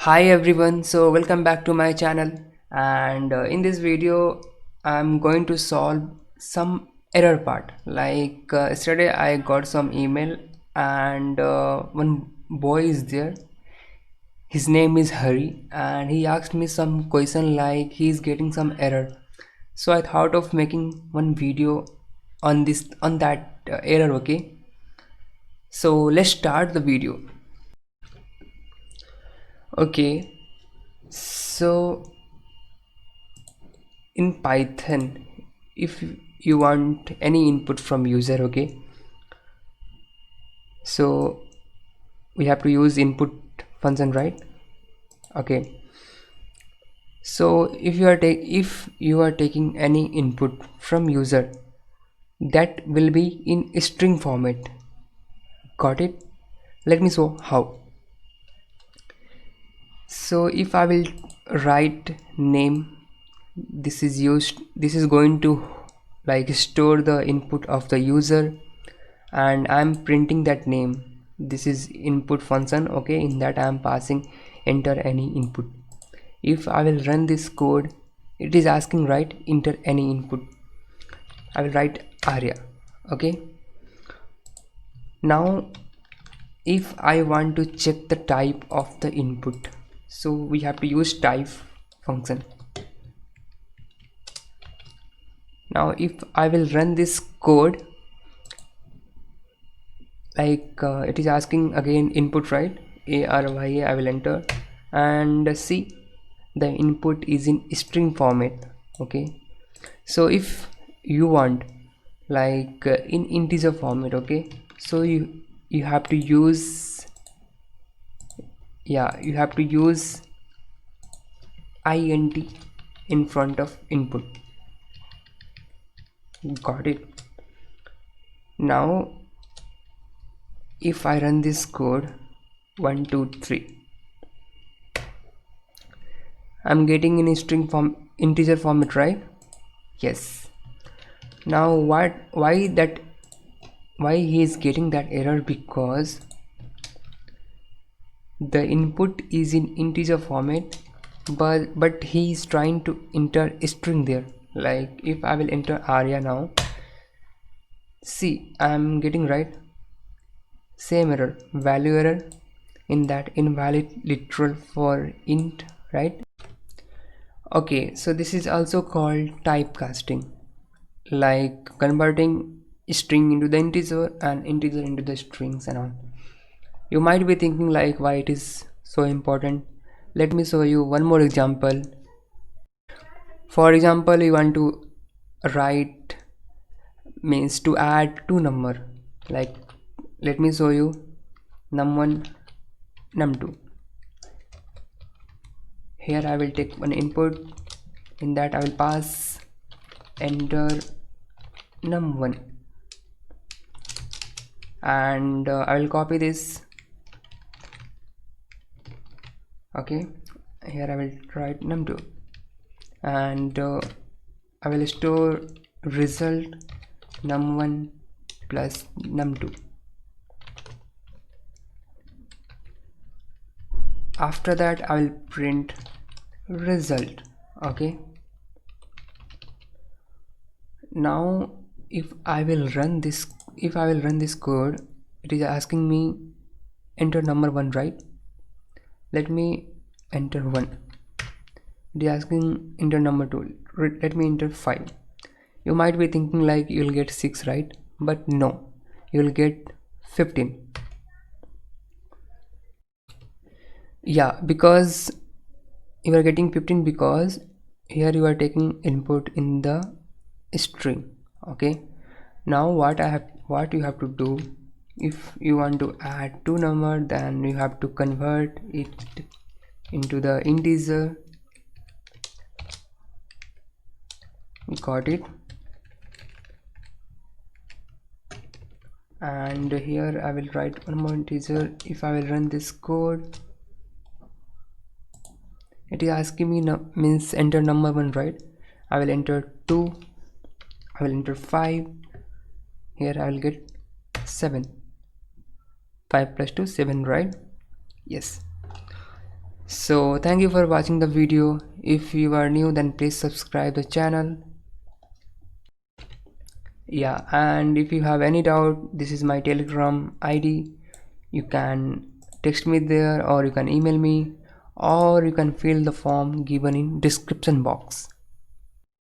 Hi everyone, so welcome back to my channel, and in this video I'm going to solve some error part. Yesterday I got some email, and one boy is there. His name is Hari, and he asked me some question like he's getting some error. So I thought of making one video on that error. Okay, so let's start the video. Okay, so in Python, if you want any input from user, okay, so we have to use input function, right? Okay, so if you are taking any input from user, that will be in string format. Got it? Let me show how. So if I will write name, this is going to store the input of the user, and I'm printing that name. This is input function, okay. In that I'm passing enter any input. If I will run this code, it is asking write enter any input. I will write Arya. Okay, now if I want to check the type of the input, so we have to use type function. Now if I will run this code, it is asking again input, right? Arya. I will enter and see the input is in string format. Okay, so if you want in integer format, okay, so you have to use, yeah, you have to use int in front of input. Got it? Now if I run this code 1 2 3, I'm getting in string form integer format, right? Yes. Now why he is getting that error? Because the input is in integer format, but he is trying to enter string there. Like if I will enter Arya now, see, I'm getting right same error, value error, in that invalid literal for int, right? Okay, so this is also called typecasting, like converting string into the integer and integer into the strings and all. You might be thinking like why it is so important. Let me show you one more example. For example, you want to write, means to add two number, like let me show you num1 num2. Here I will take one input, in that I will pass enter num1, and I will copy this. Okay, here I will write num2, and I will store result num1 plus num2. After that I will print result. Okay, now if I will run this code, it is asking me enter number 1, right? Let me enter 1. It is asking enter number 2. Let me enter 5. You might be thinking like you will get 6, right? But no, you will get 15. Yeah, because you are getting 15 because here you are taking input in the string. Okay, now what you have to do, if you want to add two number, then you have to convert it into the integer. Got it? And here I will write one more integer. If I will run this code, it is asking me means enter number 1, right? I will enter 2, I will enter 5. Here I will get 7. 5 plus 2 7, right? Yes. So thank you for watching the video. If you are new, then please subscribe the channel. Yeah, and if you have any doubt, this is my Telegram ID. You can text me there, or you can email me, or you can fill the form given in description box.